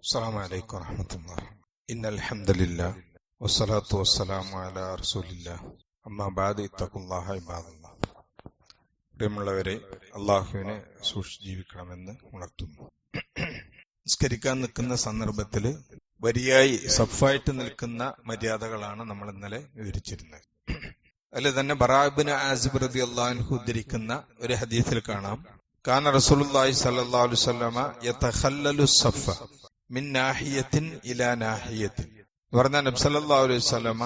السلام عليكم ورحمة الله. إن الحمد لله والصلاة والسلام على رسول الله. أما بعد اتقوا الله عباد الله. പ്രിയമുള്ളവരെ, അള്ളാഹുവിനെ സൂക്ഷിച്ച് ജീവിക്കണമെന്ന് ഉണർത്തുന്നു. നിസ്കരിക്കാൻ നിൽക്കുന്ന സന്ദർഭത്തിൽ വരിയായി സഫായിട്ട് നിൽക്കുന്ന മര്യാദകളാണ് നമ്മൾ ഇന്നലെ വിവരിച്ചിരുന്നത്. അതിൽ തന്നെ ബറാ ഇബ്നു ആസിബ് റളിയല്ലാഹു അൻഹു ഉദ്ധരിക്കുന്ന ഒരു ഹദീസിൽ കാണാം, കാന റസൂലുള്ളാഹി സ്വല്ലല്ലാഹു അലൈഹി വസല്ലമ യതഖല്ലലു സഫ മിൻ നാഹിയത്തിൻ ഇലാ നാഹിയത്തിൻ. പറഞ്ഞാൽ നബി സല്ലല്ലാഹു അലൈഹി വസല്ലമ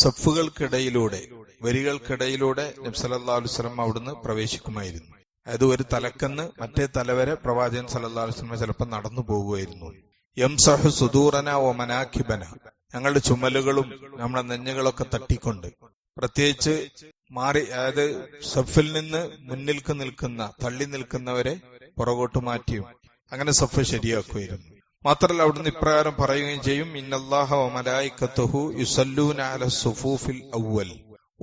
സഫുകൾക്കിടയിലൂടെ, വരികൾക്കിടയിലൂടെ നബി സല്ലല്ലാഹു അലൈഹി വസല്ലമ അവിടുന്ന് പ്രവേശിക്കുമായിരുന്നു. അതായത് ഒരു തലക്കന്ന് മറ്റേ തലവരെ പ്രവാചകൻ സല്ലല്ലാഹു അലൈഹി വസല്ലമ ചിലപ്പോൾ നടന്നു പോകുമായിരുന്നു. യംസഹു സുദൂറന വ മനാഖിബന, ഞങ്ങളുടെ ചുമലുകളും നമ്മുടെ നെഞ്ഞുകളൊക്കെ തട്ടിക്കൊണ്ട്, പ്രത്യേകിച്ച് മാറി, അതായത് സഫിൽ നിന്ന് മുന്നിൽക്ക് നിൽക്കുന്ന, തള്ളി നിൽക്കുന്നവരെ പുറകോട്ട് മാറ്റിയും അങ്ങനെ സഫ് ശരിയാക്കുമായിരുന്നു. മാത്രമല്ല അവിടുന്ന് ഇപ്രകാരം പറയുകയും ചെയ്യും, ഇന്നല്ലാഹ വ മലായികത്തുഹു യുസല്ലൂന അല സുഫൂഫിൽ അവ്വൽ.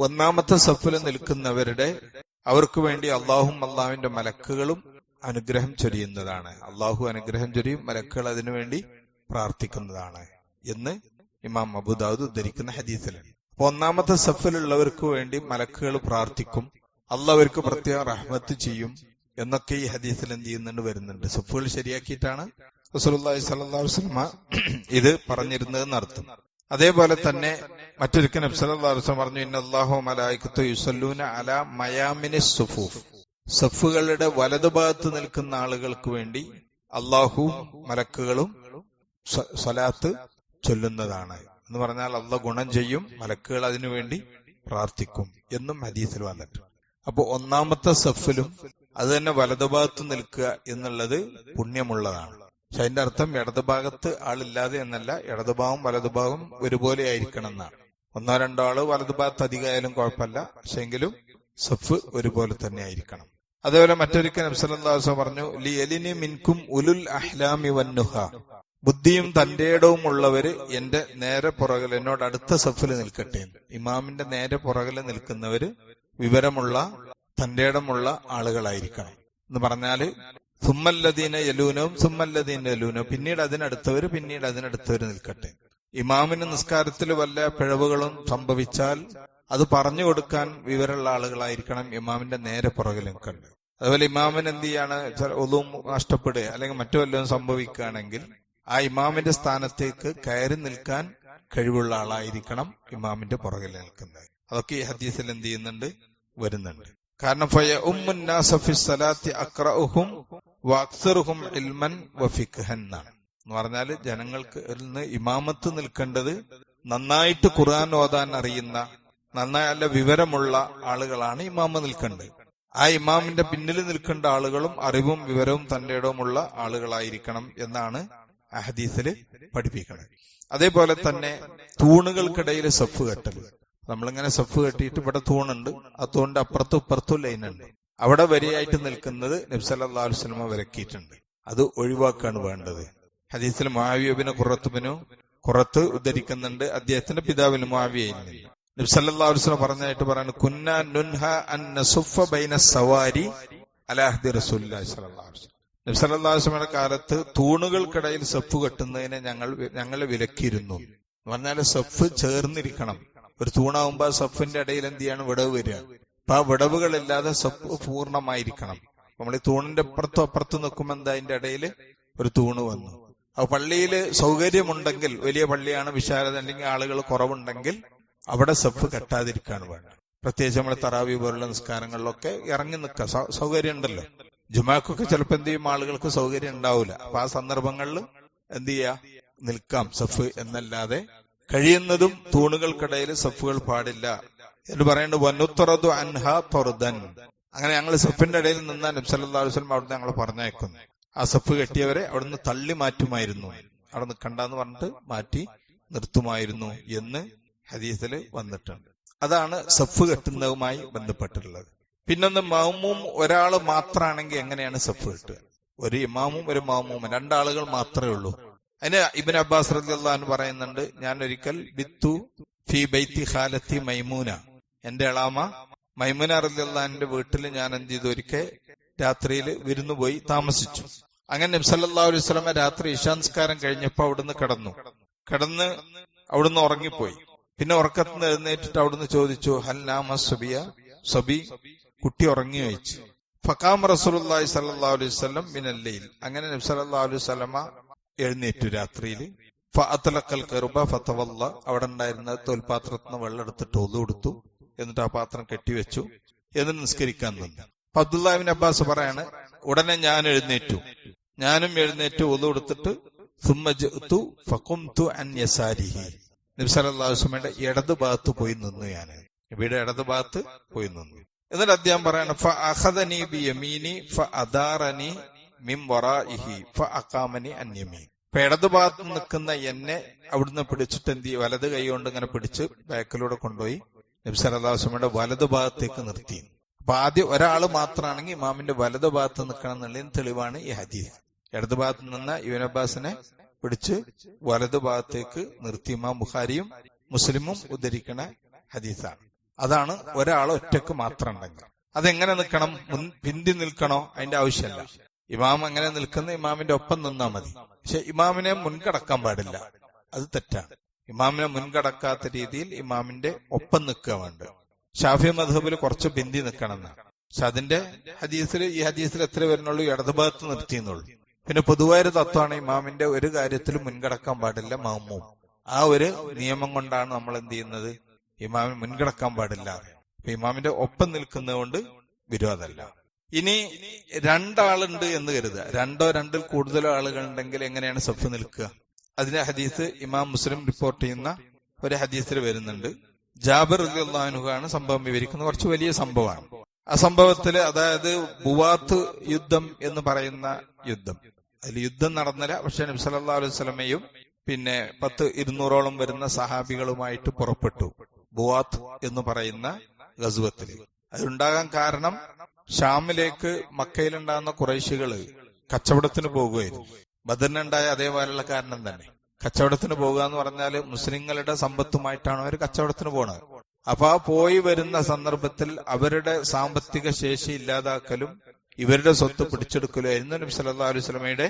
ഒന്നാമത്തെ സഫിൽ നിൽക്കുന്നവരുടെ അവർക്ക് വേണ്ടി അള്ളാഹും അള്ളാഹുവിന്റെ മലക്കുകളും അനുഗ്രഹം ചൊരിയുന്നതാണ്. അള്ളാഹു അനുഗ്രഹം ചൊരിയും, മലക്കുകൾ അതിനുവേണ്ടി പ്രാർത്ഥിക്കുന്നതാണ് എന്ന് ഇമാം അബൂദാവൂദ് ഉദ്ധരിക്കുന്ന ഹദീസിലാണ്. അപ്പൊ ഒന്നാമത്തെ സഫിലുള്ളവർക്ക് വേണ്ടി മലക്കുകൾ പ്രാർത്ഥിക്കും, അള്ളാഹ് അവർക്ക് പ്രത്യേകം റഹ്മത്ത് ചെയ്യും എന്നൊക്കെ ഈ ഹദീസിൽ എന്ത് ചെയ്യുന്നുണ്ട്, വരുന്നുണ്ട്. സഫുകൾ ശരിയാക്കിയിട്ടാണ് റസൂലുള്ളാഹി സ്വല്ലല്ലാഹു അലൈഹി വസല്ലമ ഇത് പറഞ്ഞിരുന്നതെന്ന് അർത്ഥം. അതേപോലെ തന്നെ മറ്റൊരിക്കൽ നബി സല്ലല്ലാഹു അലൈഹി വസല്ലം പറഞ്ഞു, ഇന്നല്ലാഹു വ മലായികത്തുഹു യുസല്ലൂന അലാ മയാമിനിസ് സുഫൂഫ്. സഫുകളുടെ വലതുഭാഗത്ത് നിൽക്കുന്ന ആളുകൾക്ക് വേണ്ടി അള്ളാഹുവും മലക്കുകളും സ്വലാത്ത് ചൊല്ലുന്നതാണ് എന്ന് പറഞ്ഞാൽ അള്ളാഹ് ഗുണം ചെയ്യും, മലക്കുകൾ അതിനുവേണ്ടി പ്രാർത്ഥിക്കും എന്നും ഹദീസിൽ വന്നിട്ടുണ്ട്. അപ്പൊ ഒന്നാമത്തെ സഫിലും അത് തന്നെ വലതുഭാഗത്ത് നിൽക്കുക എന്നുള്ളത് പുണ്യമുള്ളതാണ്. പക്ഷെ അതിന്റെ അർത്ഥം ഇടതുഭാഗത്ത് ആളില്ലാതെ എന്നല്ല, ഇടതുഭാഗം വലതുഭാഗം ഒരുപോലെ ആയിരിക്കണം എന്നാണ്. ഒന്നോ രണ്ടോ ആള് വലതുഭാഗത്ത് അധികമായാലും കുഴപ്പമില്ല, പക്ഷെങ്കിലും സഫ് ഒരുപോലെ തന്നെ ആയിരിക്കണം. അതേപോലെ മറ്റൊരിക്കൽ നബി സല്ലല്ലാഹു അലൈഹി വസല്ലം പറഞ്ഞു, ലിയലിനി മിൻകും ഉലുൽ അഹ്ലാമി വന്നുഹ. ബുദ്ധിയും തന്റെ ഇടവും ഉള്ളവര് എന്റെ നേരെ പുറകിൽ, എന്നോട് അടുത്ത സഫിൽ നിൽക്കട്ടെ. ഇമാമിന്റെ നേരെ പുറകിൽ നിൽക്കുന്നവര് വിവരമുള്ള, തന്റെ ഇടമുള്ള ആളുകളായിരിക്കണം എന്ന് പറഞ്ഞാല് സുമ്മല്ലദീന യലൂനവും സുമ്മല്ലദീന യലൂനവും, പിന്നീട് അതിനടുത്തവര് നിൽക്കട്ടെ. ഇമാമിന് നിസ്കാരത്തിൽ വല്ല പിഴവുകളും സംഭവിച്ചാൽ അത് പറഞ്ഞു കൊടുക്കാൻ വിവരമുള്ള ആളുകളായിരിക്കണം ഇമാമിന്റെ നേരെ പുറകിൽ നിൽക്കേണ്ടത്. അതുപോലെ ഇമാമിന് എന്ത് ചെയ്യാണ്, ഒന്നും നഷ്ടപ്പെടുക അല്ലെങ്കിൽ മറ്റു വല്ലതും സംഭവിക്കുകയാണെങ്കിൽ ആ ഇമാമിന്റെ സ്ഥാനത്തേക്ക് കയറി നിൽക്കാൻ കഴിവുള്ള ആളായിരിക്കണം ഇമാമിന്റെ പുറകിൽ നിൽക്കുന്നത്. അതൊക്കെ ഈ ഹദീസിൽ എന്ത് ചെയ്യുന്നുണ്ട്, വരുന്നുണ്ട്. കാരണം എന്ന് പറഞ്ഞാല് ജനങ്ങൾക്ക് ഇമാമത്ത് നിൽക്കേണ്ടത് നന്നായിട്ട് ഖുർആൻ ഓതാൻ അറിയുന്ന, നന്നായി നല്ല വിവരമുള്ള ആളുകളാണ് ഇമാമ നിൽക്കേണ്ടത്. ആ ഇമാമിന്റെ പിന്നിൽ നിൽക്കേണ്ട ആളുകളും അറിവും വിവരവും തന്റെ ഇടവുമുള്ള ആളുകളായിരിക്കണം എന്നാണ് ആ ഹദീസിൽ പഠിപ്പിക്കുന്നത്. അതേപോലെ തന്നെ തൂണുകൾക്കിടയിൽ സഫ് കെട്ടൽ. നമ്മളിങ്ങനെ സഫ് കെട്ടിയിട്ട് ഇവിടെ തൂണുണ്ട്, ആ തൂണിന്റെ അപ്പുറത്തും ഇപ്പുറത്തും ലൈനുണ്ട്, അവിടെ വരിയായിട്ട് നിൽക്കുന്നത് നബി സല്ലല്ലാഹു അലൈഹി വസല്ലം വിലക്കിയിട്ടുണ്ട്. അത് ഒഴിവാക്കാണ് വേണ്ടത്. ഹദീസിൽ മുആവിയ ഇബ്നു ഖുറത്ത് ഉദ്ധരിക്കുന്നുണ്ട്, അദ്ദേഹത്തിന്റെ പിതാവിന് മുആവിയയിൽ നിന്ന് നബി സല്ലല്ലാഹു അലൈഹി വസല്ലം പറഞ്ഞായിട്ട് പറയുന്നത്, കുന്നാ നുൻഹ അൻ നസുഫ ബൈന സവാരി അലാ അഹ്ദി റസൂലുള്ളാഹി സ്വല്ലല്ലാഹു അലൈഹി വസല്ലം. നബി സല്ലല്ലാഹു അലൈഹി വസല്ലമയുടെ കാലത്ത് തൂണുകൾക്കിടയിൽ സഫ് കെട്ടുന്നതിനെ ഞങ്ങളെ വിലക്കിയിരുന്നു. എന്ന് പറഞ്ഞാൽ സഫ് ചേർന്നിരിക്കണം. ഒരു തൂണാവുമ്പോ സഫിന്റെ ഇടയിൽ എന്ത് ചെയ്യാണ്, വിടവ് വരിക. അപ്പൊ ആ വിടവുകളില്ലാതെ സഫ് പൂർണ്ണമായിരിക്കണം. നമ്മൾ ഈ തൂണിന്റെ അപ്പുറത്തും നിൽക്കുമ്പോ എന്താ, അതിന്റെ ഇടയിൽ ഒരു തൂണ് വന്നു. അപ്പൊ പള്ളിയിൽ സൗകര്യമുണ്ടെങ്കിൽ, വലിയ പള്ളിയാണ്, വിശാലത അല്ലെങ്കിൽ ആളുകൾ കുറവുണ്ടെങ്കിൽ അവിടെ സഫ് കെട്ടാതിരിക്കാണ് വേണ്ടത്. പ്രത്യേകിച്ച് നമ്മൾ തറാവി പോലുള്ള നിസ്കാരങ്ങളിലൊക്കെ ഇറങ്ങി നിൽക്കാം, സൗകര്യം ഉണ്ടല്ലോ. ജുമാക്കൊക്കെ ചിലപ്പോൾ എന്ത് ചെയ്യും, ആളുകൾക്ക് സൗകര്യം ഉണ്ടാവില്ല. അപ്പൊ ആ സന്ദർഭങ്ങളിൽ എന്ത് ചെയ്യാ, നിൽക്കാം സഫ് എന്നല്ലാതെ കഴിയുന്നതും തൂണുകൾക്കിടയിൽ സഫുകൾ പാടില്ല എന്ന് പറയുന്നത്. വനുത്തറദു അൻഹാ തൊർദൻ. അങ്ങനെ ഞങ്ങൾ സഫിന്റെ ഇടയിൽ നിന്നാ നബി സല്ലല്ലാഹു അലൈഹി വസല്ലം അവിടുന്ന് ഞങ്ങൾ പറഞ്ഞേക്കുന്നു. ആ സഫ് കെട്ടിയവരെ അവിടുന്ന് തള്ളി മാറ്റുമായിരുന്നു, അവിടെ നിൽക്കണ്ടെന്ന് പറഞ്ഞിട്ട് മാറ്റി നിർത്തുമായിരുന്നു എന്ന് ഹദീസിൽ വന്നിട്ടുണ്ട്. അതാണ് സഫ് കെട്ടുന്നതുമായി ബന്ധപ്പെട്ടിട്ടുള്ളത്. പിന്നൊന്ന് മഅ്മൂം ഒരാള് മാത്രമാണെങ്കിൽ എങ്ങനെയാണ് സഫ് കെട്ടുക? ഒരു ഇമാമും ഒരു മഅ്മൂമും, രണ്ടാളുകൾ മാത്രമേ ഉള്ളൂ. അതിന് ഇബ്നു അബ്ബാസ് റളിയല്ലാഹു അൻഹു പറയുന്നുണ്ട്, ഞാൻ ഒരിക്കൽ ബിത്തു ഫി ബൈത്തി ഖാലത്തി മൈമൂന, എന്റെ എളാമ മൈമൂന റളിയല്ലാഹു അൻഹയുടെ വീട്ടിൽ ഞാൻ എന്ത് ചെയ്തു, ഒരിക്കൽ രാത്രിയിൽ വിരുന്നുപോയി താമസിച്ചു. അങ്ങനെ നബി സല്ലല്ലാഹു അലൈഹി വസല്ലമ രാത്രി ഇശാൻസ്കാരം കഴിഞ്ഞപ്പോ അവിടുന്ന് കിടന്ന് അവിടുന്ന് ഉറങ്ങിപ്പോയി. പിന്നെ ഉറക്കത്തിൽ നിന്ന് എഴുന്നേറ്റിട്ട് അവിടുന്ന് ചോദിച്ചു, ഹൽ നാമ സബിയ, സബി കുട്ടി ഉറങ്ങി ചോദിച്ചു. ഫഖാമ റസൂലുള്ളാഹി സ്വല്ലല്ലാഹു അലൈഹി വസല്ലം മിനൽ ലൈൽ, അങ്ങനെ നബി സല്ലല്ലാഹു അലൈഹി വസല്ലമ എഴുന്നേറ്റു രാത്രിയിൽ. ഫഅത്ലഖൽ ഖർബ ഫതവല്ല, അവിടെ ഉണ്ടായിരുന്ന തോൽപാത്രത്തിൽ നിന്ന് വെള്ളം എടുത്തിട്ട് ഒളു കൊടുത്തു. എന്നിട്ട് ആ പാത്രം കെട്ടിവെച്ചു. എന്നിട്ട് നിസ്കരിക്കാൻ നിന്നു. അബ്ദുല്ലാഹി ഇബ്നു അബ്ബാസ് പറയാണ്, ഉടനെ ഞാനും എഴുന്നേറ്റ് ഒളു കൊടുത്തിട്ട് സുമ്മ ജഅ്തു ഫഖുംതു അൻ യസാരിഹി, നബി സല്ലല്ലാഹു അലൈഹി വസല്ലമയുടെ ഇടത് ഭാഗത്ത് പോയി നിന്നു. ഞാൻ നബിയുടെ ഇടത് ഭാഗത്ത് പോയി നിന്നു. എന്നിട്ട് അദ്ദേഹം പറയാണ്, ഫഅഖദനി ബിയമീനി ഫഅദാറനി മിൻ വറാഇഹി ഫഅഖാമനി അൻ യമീൻ. അപ്പൊ ഇടത് ഭാഗത്ത് നിൽക്കുന്ന എന്നെ അവിടുന്ന് പിടിച്ചിട്ട് എന്ത് ചെയ്യും, വലത് കൈ കൊണ്ട് ഇങ്ങനെ പിടിച്ച് ബാക്കിലൂടെ കൊണ്ടുപോയി നബി സല്ലല്ലാഹു അലൈഹി വസല്ലമയുടെ വലത് ഭാഗത്തേക്ക് നിർത്തി. അപ്പൊ ആദ്യം ഒരാള് മാത്രമാണെങ്കിൽ ഇമാമിന്റെ വലത് ഭാഗത്ത് നിൽക്കണം എന്നുള്ളതിന് തെളിവാണ് ഈ ഹദീസ്. ഇടത് ഭാഗത്ത് നിന്ന ഇബ്നു അബ്ബാസിനെ പിടിച്ച് വലത് ഭാഗത്തേക്ക് നിർത്തി. ഇമാം ബുഖാരിയും മുസ്ലിമും ഉദ്ധരിക്കണ ഹദീസാണ്. അതാണ് ഒരാൾ ഒറ്റക്ക് മാത്രം ഉണ്ടെങ്കിൽ. അതെങ്ങനെ നിൽക്കണം, പിന്തി നിൽക്കണോ, അതിന്റെ ആവശ്യമല്ല. ഇമാം എങ്ങനെ നിൽക്കുന്ന ഇമാമിന്റെ ഒപ്പം നിന്നാ മതി. പക്ഷെ ഇമാമിനെ മുൻകടക്കാൻ പാടില്ല, അത് തെറ്റാണ്. ഇമാമിനെ മുൻകടക്കാത്ത രീതിയിൽ ഇമാമിന്റെ ഒപ്പം നിൽക്കുക വേണ്ട. ഷാഫി മദ്ഹബിൽ കുറച്ച് ബിന്ദി നിൽക്കണം എന്നാണ്. പക്ഷെ അതിന്റെ ഈ ഹദീസിൽ എത്ര വരുന്നുള്ളൂ, ഇടതുഭാഗത്ത് നിർത്തിയെന്നുള്ളൂ. പിന്നെ പൊതുവായൊരു തത്വമാണ് ഇമാമിന്റെ ഒരു കാര്യത്തിലും മുൻകടക്കാൻ പാടില്ല മഅ്മൂം. ആ ഒരു നിയമം കൊണ്ടാണ് നമ്മൾ എന്ത് ചെയ്യുന്നത്, ഇമാമിന് മുൻകടക്കാൻ പാടില്ല. അപ്പൊ ഇമാമിന്റെ ഒപ്പം നിൽക്കുന്നത് കൊണ്ട് വിരോധമല്ല. ഇനി രണ്ടാളുണ്ട് എന്ന് കരുതുക, രണ്ടിൽ കൂടുതലോ ആളുകൾ ഉണ്ടെങ്കിൽ എങ്ങനെയാണ് സഫ് നിൽക്കുക? അതിന്റെ ഹദീസ് ഇമാം മുസ്ലിം റിപ്പോർട്ട് ചെയ്യുന്ന ഒരു ഹദീസിൽ വരുന്നുണ്ട്. ജാബിർ റളിയല്ലാഹു അൻഹു ആണ് സംഭവം വിവരിക്കുന്നത്. കുറച്ച് വലിയ സംഭവമാണ്. ആ സംഭവത്തില്, അതായത് ബുവാത്ത് യുദ്ധം എന്ന് പറയുന്ന യുദ്ധം, അതിൽ യുദ്ധം നടന്നില്ല. പക്ഷെ നബി സല്ലല്ലാഹു അലൈഹി വസല്ലമയും പിന്നെ 200-ഓളം വരുന്ന സഹാബികളുമായിട്ട് പുറപ്പെട്ടു ബുവാത്ത് എന്ന് പറയുന്ന ഗസ്വത്തിൽ. അതുണ്ടാകാൻ കാരണം ഷാമിലേക്ക് മക്കയിലുണ്ടാകുന്ന ഖുറൈശികള് കച്ചവടത്തിന് പോകുകയായിരുന്നു. ബദറിനുണ്ടായ അതേപോലെയുള്ള കാരണം തന്നെ. കച്ചവടത്തിന് പോകുക എന്ന് പറഞ്ഞാല് മുസ്ലിങ്ങളുടെ സമ്പത്തുമായിട്ടാണ് അവർ കച്ചവടത്തിന് പോണത്. അപ്പൊ ആ പോയി വരുന്ന സന്ദർഭത്തിൽ അവരുടെ സാമ്പത്തിക ശേഷി ഇല്ലാതാക്കലും ഇവരുടെ സ്വത്ത് പിടിച്ചെടുക്കലും ആയിരുന്നു നബി സല്ലല്ലാഹു അലൈഹി വസല്ലമയുടെ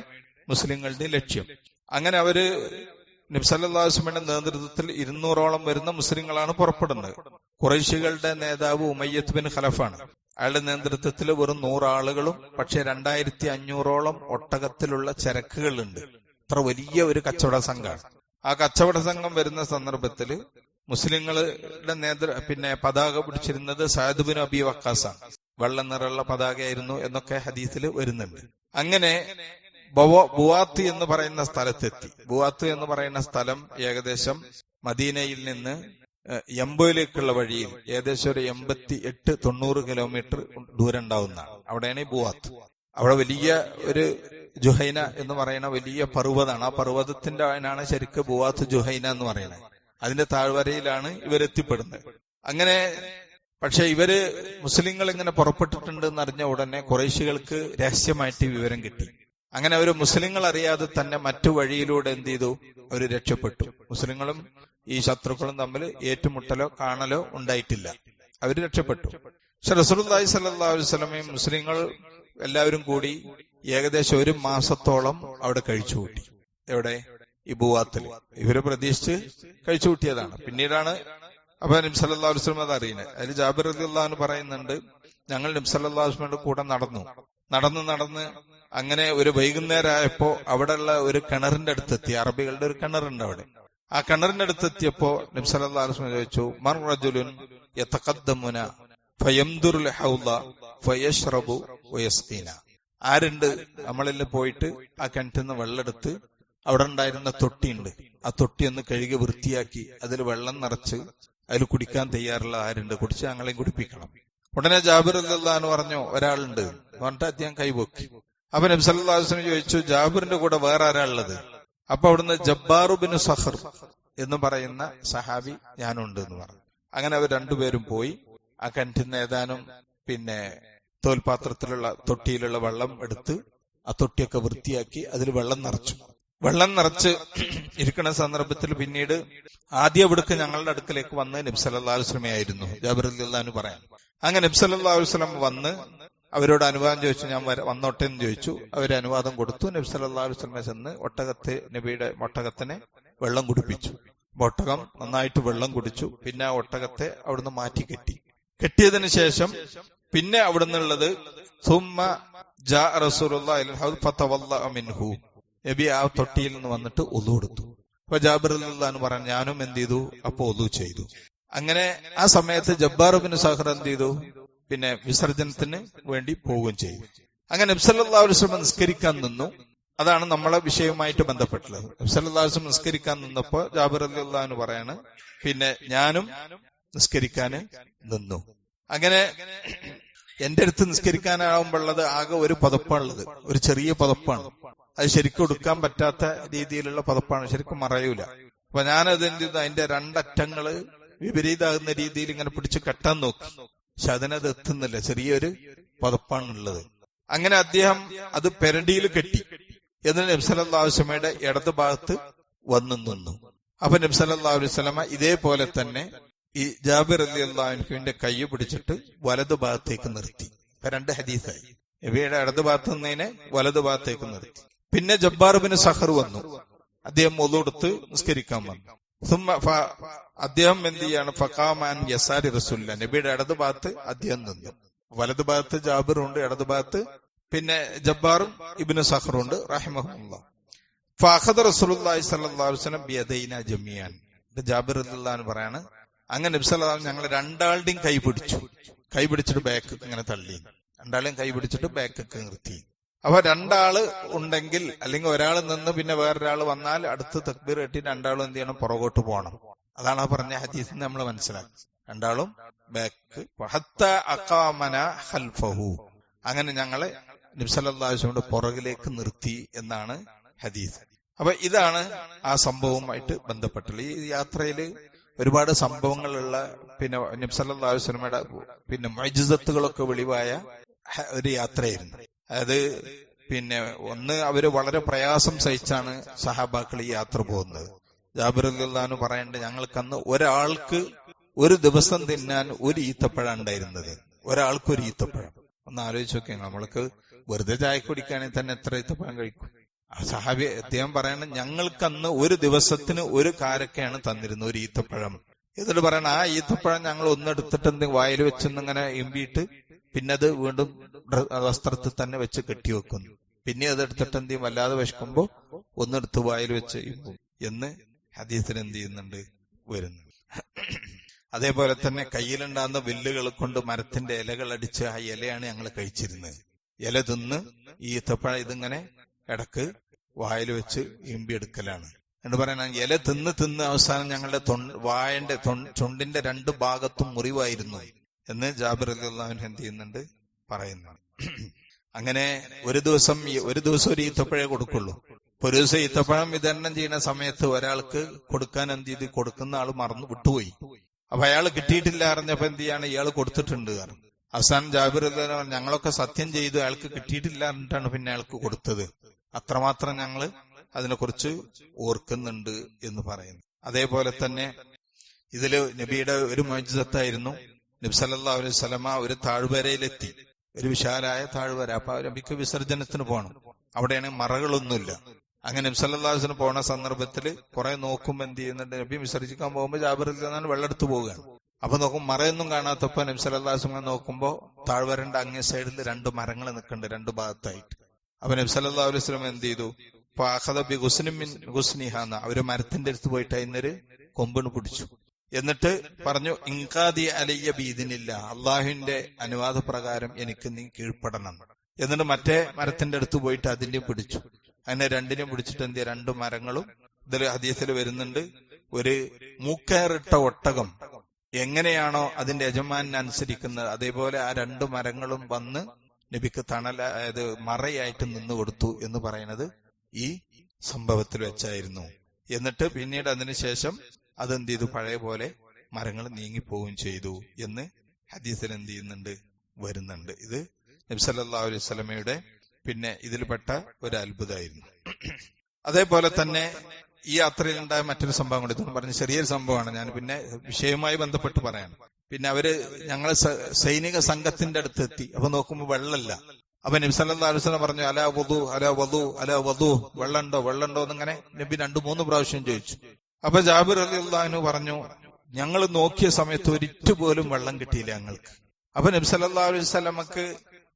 മുസ്ലിങ്ങളുടെ ലക്ഷ്യം. അങ്ങനെ അവര് നബി സല്ലല്ലാഹു അലൈഹി വസല്ലമയുടെ നേതൃത്വത്തിൽ 200-ഓളം വരുന്ന മുസ്ലിങ്ങളാണ് പുറപ്പെടുന്നത്. ഖുറൈശികളുടെ നേതാവ് ഉമയ്യത്ത് ബിൻ ഖലഫാണ്. അയാളുടെ നേതൃത്വത്തിൽ വെറും 100 ആളുകളും പക്ഷെ 2500-ഓളം ഒട്ടകത്തിലുള്ള ചരക്കുകളുണ്ട്. അത്ര വലിയ ഒരു കച്ചവട സംഘമാണ്. ആ കച്ചവട സംഘം വരുന്ന സന്ദർഭത്തില് മുസ്ലിങ്ങളുടെ പതാക പിടിച്ചിരുന്നത് സഅദ് ബിൻ അബി വക്കാസാണ്. വെള്ള നിറമുള്ള പതാകയായിരുന്നു എന്നൊക്കെ ഹദീസിൽ വരുന്നുണ്ട്. അങ്ങനെ ബുവാത്ത് എന്ന് പറയുന്ന സ്ഥലത്തെത്തി. ബുവാത്ത് എന്ന് പറയുന്ന സ്ഥലം ഏകദേശം മദീനയിൽ നിന്ന് യംബോയിലേക്കുള്ള വഴിയിൽ ഏകദേശം ഒരു 88-90 കിലോമീറ്റർ ദൂരം ഉണ്ടാവുന്നതാണ്. അവിടെയാണ് ഈ ബുവാത്ത്. അവിടെ വലിയ ഒരു ജുഹൈന എന്ന് പറയുന്ന വലിയ പർവ്വതമാണ്. ആ പർവ്വതത്തിന്റെ ആണ് ശരിക്കും ബുവാത്ത് ജുഹൈന എന്ന് പറയുന്നത്. അതിന്റെ താഴ്വരയിലാണ് ഇവരെത്തിപ്പെടുന്നത്. അങ്ങനെ പക്ഷെ ഇവര് മുസ്ലിങ്ങൾ ഇങ്ങനെ പുറപ്പെട്ടിട്ടുണ്ട് എന്നറിഞ്ഞ ഉടനെ ഖുറൈശികൾക്ക് രഹസ്യമായിട്ട് വിവരം കിട്ടി. അങ്ങനെ അവര് മുസ്ലിങ്ങൾ അറിയാതെ തന്നെ മറ്റു വഴിയിലൂടെ എന്ത് ചെയ്തു, അവര് രക്ഷപ്പെട്ടു. മുസ്ലിങ്ങളും ഈ ശത്രുക്കളും തമ്മിൽ ഏറ്റുമുട്ടലോ കാണലോ ഉണ്ടായിട്ടില്ല. അവര് രക്ഷപ്പെട്ടു. പക്ഷെ റസൂലുള്ളാഹി സ്വല്ലല്ലാഹു അലൈഹി വസല്ലമയും മുസ്ലിങ്ങൾ എല്ലാവരും കൂടി ഏകദേശം 1 മാസത്തോളം അവിടെ കഴിച്ചുകൂട്ടി. എവിടെ? ഈ ബുവാത്തിൽ. ഇവര് പ്രതീക്ഷിച്ച് കഴിച്ചുകൂട്ടിയതാണ്. പിന്നീടാണ് അപ്പൊ നബി സല്ലല്ലാഹു അലൈഹി വസല്ലം അത് അറിയുന്നത്. അതിൽ ജാബിർ റളിയല്ലാഹു അൻഹു പറയുന്നുണ്ട്, ഞങ്ങൾ നബി സല്ലല്ലാഹു അലൈഹി വസല്ലമയുടെ കൂടെ നടന്ന് അങ്ങനെ ഒരു വൈകുന്നേരമായപ്പോ അവിടെയുള്ള ഒരു കിണറിന്റെ അടുത്തെത്തി. അറബികളുടെ ഒരു കിണറുണ്ട് അവിടെ. ആ കിണറിന്റെ അടുത്തെത്തിയപ്പോ നബി സല്ലല്ലാഹു അലൈഹി വസല്ലം ചോദിച്ചു, മർ റജുലുൻ യതഖദ്ദമുന ഫയംദുറുൽ ഹൗള ഫയശ്റബു വയസ്ഖീന. ആരുണ്ട് നമ്മളിൽ പോയിട്ട് ആ കിണറ്റിന്ന് വെള്ളമെടുത്ത് അവിടെ ഉണ്ടായിരുന്ന തൊട്ടിയുണ്ട്, ആ തൊട്ടി ഒന്ന് കഴുകി വൃത്തിയാക്കി അതിൽ വെള്ളം നിറച്ച് അതിൽ കുടിക്കാൻ തയ്യാറുള്ള ആരുണ്ട്? കുടിച്ച് ഞങ്ങളെയും കുടിപ്പിക്കണം. ഉടനെ ജാബിർ റളിയല്ലാഹു അൻഹു പറഞ്ഞു, ഒരാളുണ്ട് പറഞ്ഞിട്ട് അദ്ദേഹം കൈപൊക്കി. അപ്പൊ നബി സല്ലല്ലാഹു അലൈഹി വസല്ലം ചോദിച്ചു, ജാബിറിന്റെ കൂടെ വേറെ ആരാളുള്ളത്? അപ്പൊ അവിടുന്ന് ജബ്ബാറു ബിൻ സഖർ എന്ന് പറയുന്ന സഹാബി ഞാനുണ്ട് എന്ന് പറഞ്ഞു. അങ്ങനെ അവർ രണ്ടുപേരും പോയി ആ കിണറ്റിന്ന് ഏതാനും തോൽപാത്രത്തിലുള്ള തൊട്ടിയിലുള്ള വെള്ളം എടുത്ത് ആ തൊട്ടിയൊക്കെ വൃത്തിയാക്കി അതിൽ വെള്ളം നിറച്ച് ഇരിക്കുന്ന സന്ദർഭത്തിൽ പിന്നീട് ആദ്യം അവിടേക്ക് ഞങ്ങളുടെ അടുക്കലേക്ക് വന്ന് നബി സല്ലല്ലാഹു അലൈഹി വസല്ലം ആയിരുന്നു. ജാബിർ റളിയല്ലാഹു അൻഹു പറയാം. അങ്ങനെ നബി സല്ലല്ലാഹു അലൈഹി വസല്ലം വന്ന് അവരോട് അനുവാദം ചോദിച്ചു, ഞാൻ വന്നോട്ടെ എന്ന് ചോദിച്ചു. അവര് അനുവാദം കൊടുത്തു. നബി സല്ലല്ലാഹു അലൈഹി വസല്ലം ചെന്ന് നബിയുടെ ഒട്ടകത്തിനെ വെള്ളം കുടിപ്പിച്ചു. ഒട്ടകം നന്നായിട്ട് വെള്ളം കുടിച്ചു. പിന്നെ ആ ഒട്ടകത്തെ അവിടുന്ന് മാറ്റി കെട്ടിയതിനു ശേഷം പിന്നെ അവിടുന്നുള്ളത് സുമ്മ ജാ റസൂലുള്ളാഹി ഇലൽ ഹൗദ് ഫതവല്ലഅ മിൻഹു, നബി ആ തൊട്ടിയിൽ നിന്ന് വന്നിട്ട് ഉളു എടുത്തു. അപ്പൊ ജാബിർ റളിയല്ലാഹു അൻഹു പറഞ്ഞു, ഞാനും എന്ത് ചെയ്തു, അപ്പൊ ഉളു ചെയ്തു. അങ്ങനെ ആ സമയത്ത് ജബ്ബാർ ഇബ്നു സഖർ എന്ത് ചെയ്തു, പിന്നെ വിസർജനത്തിന് വേണ്ടി പോവുകയും ചെയ്തു. അങ്ങനെ നബി സല്ലല്ലാഹു അലൈഹി വസല്ലം നിസ്കരിക്കാൻ നിന്നു. അതാണ് നമ്മളെ വിഷയവുമായിട്ട് ബന്ധപ്പെട്ടുള്ളത്. നബി സല്ലല്ലാഹു അലൈഹി വസല്ലം നിസ്കരിക്കാൻ നിന്നപ്പോ ജാബിർ റളിയല്ലാഹു അൻഹു പറയാണ്, പിന്നെ ഞാനും നിസ്കരിക്കാൻ നിന്നു. അങ്ങനെ എന്റെ അടുത്ത് നിസ്കരിക്കാനാവുമ്പോഴത് ആകെ ഒരു പതപ്പാണുള്ളത്, ഒരു ചെറിയ പതപ്പാണ്. അത് ശരിക്കും എടുക്കാൻ പറ്റാത്ത രീതിയിലുള്ള പതപ്പാണ്, ശരിക്കും മറയൂല. അപ്പൊ ഞാനത് എന്ത് ചെയ്തു, അതിന്റെ രണ്ടറ്റങ്ങള് വിപരീതമാകുന്ന രീതിയിൽ ഇങ്ങനെ പിടിച്ച് കെട്ടാൻ നോക്കി. പക്ഷെ അതിനത് എത്തുന്നില്ല, ചെറിയൊരു പതപ്പാണുള്ളത്. അങ്ങനെ അദ്ദേഹം അത് പെരടിയിൽ കെട്ടി. എന്നിട്ട് നബി സല്ലല്ലാഹു അലൈഹി വസല്ലമയുടെ ഇടത് ഭാഗത്ത് വന്നു നിന്നു. അപ്പൊ നബി സല്ലല്ലാഹു അലൈഹി വസല്ലമ ഇതേപോലെ തന്നെ ഈ ജാബിർ റളിയല്ലാഹു അൻഹുവിന്റെ കൈ പിടിച്ചിട്ട് വലതു ഭാഗത്തേക്ക് നിർത്തി. രണ്ട് ഹദീസായി. നബിയുടെ ഇടത് ഭാഗത്ത് നിന്നതിനെ വലതു ഭാഗത്തേക്ക് നിർത്തി. പിന്നെ ജബ്ബാർ ഇബ്നു സഖർ വന്നു. അദ്ദേഹം വുളു എടുത്ത് നിസ്കരിക്കാൻ വന്നു. അദ്ദേഹം എന്ത് ചെയ്യാണ്, ഫഖാമാൻ യസാരി റസൂലുള്ളാഹി, നബിയുടെ ഇടത് ഭാഗത്ത് അദ്ദേഹം നിന്നു. വലതു ഭാഗത്ത് ജാബിറുണ്ട്, ഇടത് ഭാഗത്ത് പിന്നെ ജബ്ബാറും ഇബ്നു സഖറും ഉണ്ട് റഹിമഹുല്ലാഹ്. ഫഅഖദ റസൂലുള്ളാഹി സ്വല്ലല്ലാഹു അലൈഹി വസല്ലം ബിയദൈനാ ജമിയാൻ. ഇത് ജാബിർ റളിയല്ലാഹു അൻഹു പറയാണ്, അങ്ങനെ നബി സല്ലല്ലാഹു അലൈഹി വസല്ലം ഞങ്ങൾ രണ്ടാളുടെയും കൈ പിടിച്ചിട്ട് ബാക്ക് ഇങ്ങനെ തള്ളി, രണ്ടാളെയും കൈ പിടിച്ചിട്ട് ബാക്കൊക്കെ നിർത്തി. അപ്പൊ രണ്ടാള് ഉണ്ടെങ്കിൽ, അല്ലെങ്കിൽ ഒരാൾ നിന്ന് പിന്നെ വേറൊരാൾ വന്നാൽ അടുത്ത് തക്ബീർ കെട്ടി രണ്ടാളും എന്ത് ചെയ്യണം, പുറകോട്ട് പോകണം. അതാണ് ആ പറഞ്ഞ ഹദീസ് നമ്മൾ മനസ്സിലാക്കി. രണ്ടാളും ബാക്ക് ഹത്ത അഖാമന ഖൽഫഹു, അങ്ങനെ ഞങ്ങളെ നബി സല്ലല്ലാഹു അലൈഹി വസല്ലം പുറകിലേക്ക് നിർത്തി എന്നാണ് ഹദീസ്. അപ്പൊ ഇതാണ് ആ സംഭവവുമായിട്ട് ബന്ധപ്പെട്ടുള്ള. ഈ യാത്രയില് ഒരുപാട് സംഭവങ്ങളുള്ള, പിന്നെ നബി സല്ലല്ലാഹു അലൈഹി വസല്ലമയുടെ പിന്നെ മുഅ്ജിസത്തുകളൊക്കെ വെളിവായ ഒരു യാത്രയായിരുന്നു. അതായത് പിന്നെ ഒന്ന്, അവര് വളരെ പ്രയാസം സഹിച്ചാണ് സഹാബാക്കൾ ഈ യാത്ര പോകുന്നത്. ജാബിർ റളിയല്ലാഹു അൻഹു പറയേണ്ടത്, ഞങ്ങൾക്കന്ന് ഒരാൾക്ക് ഒരു ദിവസം തിന്നാൻ ഒരു ഈത്തപ്പഴം ഉണ്ടായിരുന്നത്. ഒരാൾക്ക് ഒരു ഈത്തപ്പഴം. ഒന്ന് ആലോചിച്ച് നോക്കിയാൽ നമ്മൾക്ക് വെറുതെ ചായ കുടിക്കുകയാണെങ്കിൽ തന്നെ എത്ര ഈത്തപ്പഴം കഴിക്കും. ആ സഹാബി അദ്ദേഹം പറയണ, ഞങ്ങൾക്കന്ന് ഒരു ദിവസത്തിന് ഒരു കാരക്കയാണ് തന്നിരുന്നത്, ഒരു ഈത്തപ്പഴം. എന്നിട്ട് പറയണ, ആ ഈത്തപ്പഴം ഞങ്ങൾ ഒന്നെടുത്തിട്ട് വായിൽ വെച്ചെന്നിങ്ങനെ ഇമ്പിയിട്ട് പിന്നെ അത് വീണ്ടും വസ്ത്രത്തിൽ തന്നെ വെച്ച് കെട്ടിവെക്കുന്നു. പിന്നെ അതെടുത്തിട്ട് എന്ത് ചെയ്യും, വല്ലാതെ വിശക്കുമ്പോ ഒന്നെടുത്ത് വായിൽ വെച്ച് ഇമ്പും എന്ന് ഹദീസിന് എന്ത് ചെയ്യുന്നുണ്ട്, വരുന്നുണ്ട്. അതേപോലെ തന്നെ കയ്യിലുണ്ടാകുന്ന വില്ലുകൾ കൊണ്ട് മരത്തിന്റെ ഇലകൾ അടിച്ച് ആ ഇലയാണ് ഞങ്ങൾ കഴിച്ചിരുന്നത്. ഇല തിന്ന് ഈ ഈത്തപ്പഴം ഇതിങ്ങനെ ഇടക്ക് വായിൽ വെച്ച് ഇമ്പിയെടുക്കലാണ് എന്ന് പറയണ. ഇല തിന്ന് അവസാനം ഞങ്ങളുടെ വായന്റെ ചുണ്ടിന്റെ രണ്ട് ഭാഗത്തും മുറിവായിരുന്നു എന്ന് ജാബിർ റളിയല്ലാഹു അൻഹു എന്ത് ചെയ്യുന്നുണ്ട്, പറയുന്നുണ്ട്. അങ്ങനെ ഒരു ദിവസം ഒരു ഈത്തപ്പഴേ കൊടുക്കുള്ളൂ. ഒരു ദിവസം ഈത്തപ്പഴം വിതരണം ചെയ്യുന്ന സമയത്ത് ഒരാൾക്ക് കൊടുക്കാൻ എന്ത് ചെയ്ത്, കൊടുക്കുന്ന ആള് മറന്നു വിട്ടുപോയി. അപ്പൊ അയാൾ കിട്ടിയിട്ടില്ല അറിഞ്ഞപ്പോ എന്ത് ചെയ്യാണ്, ഇയാൾ കൊടുത്തിട്ടുണ്ട് കാരണം. അവസാനം ജാബിർ റളിയല്ലാഹു അൻഹു, ഞങ്ങളൊക്കെ സത്യം ചെയ്തു അയാൾക്ക് കിട്ടിയിട്ടില്ല എന്നിട്ടാണ് പിന്നെ അയാൾക്ക് കൊടുത്തത്. അത്രമാത്രം ഞങ്ങള് അതിനെക്കുറിച്ച് ഓർക്കുന്നുണ്ട് എന്ന് പറയുന്നു. അതേപോലെ തന്നെ ഇതില് നബിയുടെ ഒരു മുഅ്ജിസത്തായിരുന്നു, നബി സല്ലല്ലാഹു അലൈഹി വസല്ലമ ഒരു താഴ്വരയിലെത്തി, ഒരു വിശാലായ താഴ്വര. അപ്പൊ നബിക്ക് വിസർജനത്തിന് പോകണം. അവിടെയാണ് മറകളൊന്നുമില്ല. അങ്ങനെ നബി സല്ലല്ലാഹു അലൈഹി വസല്ലം പോണ സന്ദർഭത്തിൽ കുറെ നോക്കുമ്പോ എന്ത് ചെയ്യുന്നുണ്ട്, നബി വിസർജിക്കാൻ പോകുമ്പോൾ ജാബിർ റളിയല്ലാഹു അൻഹു വെള്ളം എടുത്ത് പോവുകയാണ്. അപ്പൊ നോക്കും മറയൊന്നും കാണാത്തപ്പോ നബി സല്ലല്ലാഹു അലൈഹി വസല്ലം നോക്കുമ്പോ താഴ്വരന്റെ അങ്ങേ സൈഡിൽ രണ്ട് മരങ്ങൾ നിൽക്കുന്നുണ്ട്, രണ്ട് ഭാഗത്തായിട്ട്. അപ്പൊ നബി സല്ലല്ലാഹു അലൈഹി വസല്ലം എന്ത് ചെയ്തു, അവര് മരത്തിന്റെ അടുത്ത് പോയിട്ട് അതിനൊരു കൊമ്പിന് പിടിച്ചു. എന്നിട്ട് പറഞ്ഞു, ഇൻകാദി അലയ്യ ബീദിനില്ല, അള്ളാഹുവിന്റെ അനുവാദ പ്രകാരം എനിക്ക് നീ കീഴ്പ്പെടണം. എന്നിട്ട് മറ്റേ മരത്തിന്റെ അടുത്ത് പോയിട്ട് അതിന്റെ പിടിച്ചു. അങ്ങനെ രണ്ടിനെയും പിടിച്ചിട്ട് എന്ത്, രണ്ട് മരങ്ങളും, ഇതിൽ ഹദീസിൽ വരുന്നുണ്ട്, ഒരു മൂക്കയറിട്ട ഒട്ടകം എങ്ങനെയാണോ അതിന്റെ യജമാനനുസരിക്കുന്നത് അതേപോലെ ആ രണ്ട് മരങ്ങളും വന്ന് നബിക്ക് അതായത് മറയായിട്ട് നിന്നു കൊടുത്തു എന്ന് പറയുന്നത് ഈ സംഭവത്തിൽ വെച്ചായിരുന്നു. എന്നിട്ട് പിന്നീട് അതിനുശേഷം അതെന്ത് ചെയ്തു, പഴയ പോലെ മരങ്ങൾ നീങ്ങിപ്പോവുകയും ചെയ്തു എന്ന് ഹദീസിൽ എന്ത് ചെയ്യുന്നുണ്ട്, വരുന്നുണ്ട്. ഇത് നബി സല്ലല്ലാഹു അലൈഹി വസല്ലമയുടെ പിന്നെ ഇതിൽപ്പെട്ട ഒരു അത്ഭുതമായിരുന്നു. അതേപോലെ തന്നെ ഈ യാത്രയിലുണ്ടായ മറ്റൊരു സംഭവം കൂടി പറഞ്ഞ ചെറിയൊരു സംഭവമാണ്, ഞാൻ പിന്നെ വിഷയവുമായി ബന്ധപ്പെട്ട് പറയാം. പിന്നെ ഞങ്ങള് സൈനിക സംഘത്തിന്റെ അടുത്ത് എത്തി. അപ്പൊ നോക്കുമ്പോ വെള്ളമില്ല. അപ്പൊ നബി സല്ലല്ലാഹു അലൈഹി വസല്ലം പറഞ്ഞു, അലാ വദു അലാ വദു അലാ വദു, വെള്ളമുണ്ടോ വെള്ളമുണ്ടോ എന്നിങ്ങനെ നബി 2-3 പ്രാവശ്യം ചോദിച്ചു. അപ്പൊ ജാബിർ റളിയല്ലാഹു അൻഹു പറഞ്ഞു, ഞങ്ങൾ നോക്കിയ സമയത്ത് ഒരിറ്റു പോലും വെള്ളം കിട്ടിയില്ല ഞങ്ങൾക്ക്. അപ്പൊ നബി സല്ലല്ലാഹു അലൈഹി വസല്ലമക്ക്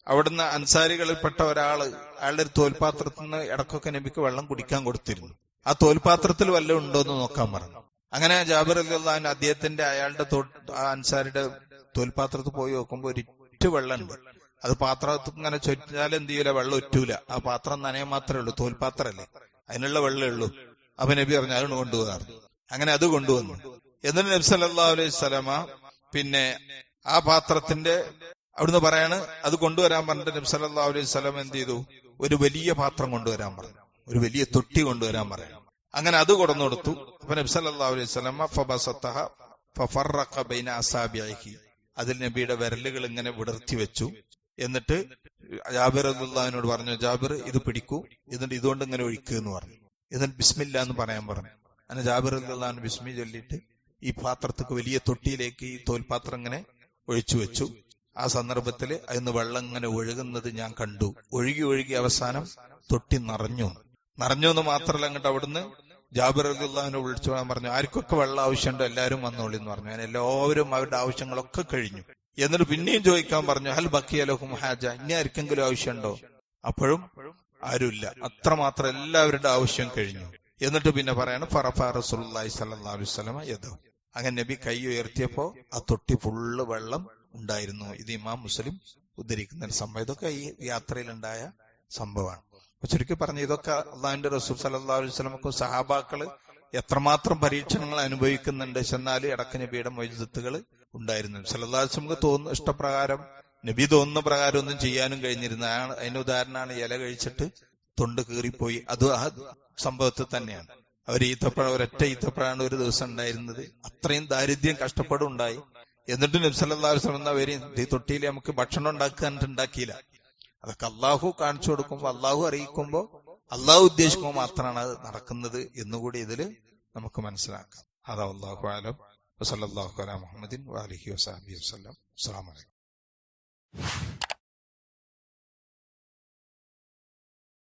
അവിടുന്ന് അൻസാരികളിൽപ്പെട്ട അയാളുടെ ഒരു തോൽപാത്രത്തിൽ നിന്ന് ഇടക്കൊക്കെ നബിക്ക് വെള്ളം കുടിക്കാൻ കൊടുത്തിരുന്നു. ആ തോൽപാത്രത്തിൽ വല്ലതും ഉണ്ടോ എന്ന് നോക്കാൻ പറഞ്ഞു. അങ്ങനെ ജാബിർ റളിയല്ലാഹു അൻഹു അദ്ദേഹത്തിന്റെ അയാളുടെ അൻസാരിയുടെ തോൽപാത്രത്തിൽ പോയി നോക്കുമ്പോ ഒരിറ്റു വെള്ളമുണ്ട്. അത് പാത്രത്തിൽ ഇങ്ങനെ ചൊറ്റാൽ എന്ത് ചെയ്യൂല, വെള്ളം ഒറ്റൂല. ആ പാത്രം നനയാൻ മാത്രമേ ഉള്ളൂ, തോൽപാത്രല്ലേ, അതിനുള്ള വെള്ളമേ ഉള്ളൂ. അപ്പൊ നബി പറഞ്ഞു അത് കൊണ്ടുപോകാറ്. അങ്ങനെ അത് കൊണ്ടുവന്നു. എന്നിട്ട് നബി സല്ലല്ലാഹു അലൈഹി വസല്ലമ പിന്നെ ആ പാത്രത്തിന്റെ അവിടുന്ന് പറയാണ് അത് കൊണ്ടുവരാൻ പറഞ്ഞിട്ട് നബി സല്ലല്ലാഹു അലൈഹി വസല്ലം എന്ത് ചെയ്തു, ഒരു വലിയ പാത്രം കൊണ്ടുവരാൻ പറഞ്ഞു, ഒരു വലിയ തൊട്ടി കൊണ്ടുവരാൻ പറയണം. അങ്ങനെ അത് കൊണ്ടു കൊടുത്തു. അപ്പൊ നബി സല്ലല്ലാഹു അലൈഹി വസല്ലം ഫബസതഹ ഫഫറഖ ബൈന അസാബിഇഹി, അതിൽ നബിയുടെ വിരലുകൾ ഇങ്ങനെ വിടർത്തി വെച്ചു. എന്നിട്ട് ജാബിർ റളിയല്ലാഹുവിനോട് പറഞ്ഞു, ജാബിർ ഇത് പിടിക്കൂ, എന്നിട്ട് ഇതുകൊണ്ട് ഇങ്ങനെ ഒഴിക്കുക എന്ന് പറഞ്ഞു. എന്നിട്ട് ബിസ്മില്ലാ എന്ന് പറയാൻ പറഞ്ഞു. അങ്ങനെ ജാബിർ റളിയല്ലാഹു ബിസ്മി ചൊല്ലിയിട്ട് ഈ പാത്രത്തിക്ക് വലിയ തൊട്ടിയിലേക്ക് ഈ തോൽപാത്രം ഇങ്ങനെ ഒഴിച്ചു വെച്ചു. ആ സന്ദർഭത്തിൽ അതിന് വെള്ളം ഇങ്ങനെ ഒഴുകുന്നത് ഞാൻ കണ്ടു. ഒഴുകി ഒഴുകി അവസാനം തൊട്ടി നിറഞ്ഞു എന്ന് മാത്രമല്ല, അങ്ങോട്ട് അവിടുന്ന് ജാബിർ റളിയല്ലാഹുവിനെ വിളിച്ചു പറഞ്ഞു, ആർക്കൊക്കെ വെള്ളം ആവശ്യമുണ്ടോ എല്ലാവരും വന്നോളി എന്ന് പറഞ്ഞു. ഞാൻ എല്ലാവരും അവരുടെ ആവശ്യങ്ങളൊക്കെ കഴിഞ്ഞു. എന്നിട്ട് പിന്നെയും ചോദിക്കാൻ പറഞ്ഞു, ഹൽ ബഖിയ ലഹും ഹാജ, ഇനി ആർക്കെങ്കിലും ആവശ്യമുണ്ടോ? അപ്പോഴും ആരുമില്ല. അത്രമാത്രം എല്ലാവരുടെ ആവശ്യം കഴിഞ്ഞു. എന്നിട്ട് പിന്നെ പറയാണ് ഫറഫഅ റസൂലുള്ളാഹി സ്വല്ലല്ലാഹു അലൈഹി വസല്ലം യദഹു, അങ്ങനെ നബി കൈ ഉയർത്തിയപ്പോ ആ തൊട്ടി ഫുള്ള് വെള്ളം ഉണ്ടായിരുന്നു. ഇത് ഇമാം മുസ്ലിം ഉദ്ധരിക്കുന്ന സംഭവം. ഇതൊക്കെ ഈ യാത്രയിലുണ്ടായ സംഭവമാണ്. ചുരുക്കി പറഞ്ഞു, ഇതൊക്കെ അള്ളാഹുവിന്റെ റസൂൽ സല്ലല്ലാഹു അലൈഹി വസല്ലമക്കും സഹാബാക്കള് എത്രമാത്രം പരീക്ഷണങ്ങൾ അനുഭവിക്കുന്നുണ്ട്. എന്നാൽ ഇടക്ക് നബിയുടെ മുഅ്ജിസത്തുകൾ ഉണ്ടായിരുന്നു. സല്ലല്ലാഹു അലൈഹി വസല്ലമക്ക് തോന്നുന്ന ഇഷ്ടപ്രകാരം നബി തോന്നുന്ന പ്രകാരം ഒന്നും ചെയ്യാനും കഴിഞ്ഞിരുന്ന. അതിന് ഉദാഹരണമാണ് ഇല കഴിച്ചിട്ട് തൊണ്ട് കീറിപ്പോയി. അത് ആ സംഭവത്തിൽ തന്നെയാണ്. ഒരൊറ്റ ഈത്തപ്പഴമാണ് ഒരു ദിവസം ഉണ്ടായിരുന്നത്. അത്രയും ദാരിദ്ര്യം കഷ്ടപ്പാടും ഉണ്ടായി. എന്നിട്ട് നബി സല്ലല്ലാഹു അലൈഹി വസല്ലം ഈ തൊട്ടിയിൽ നമുക്ക് ഭക്ഷണം ഉണ്ടാക്കിയില്ല. അതൊക്കെ അള്ളാഹു കാണിച്ചു കൊടുക്കുമ്പോ, അള്ളാഹു അറിയിക്കുമ്പോ, അള്ളാഹു ഉദ്ദേശിക്കുമ്പോൾ മാത്രമാണ് അത് നടക്കുന്നത് എന്നുകൂടി ഇതില് നമുക്ക് മനസ്സിലാക്കാം. അതാ അല്ലാഹു അഅലം. വസല്ലല്ലാഹു അലാ മുഹമ്മദിൻ വഅലിഹി വസഹ്ബിഹി വസല്ലം. അസ്സലാമു അലൈക്കും.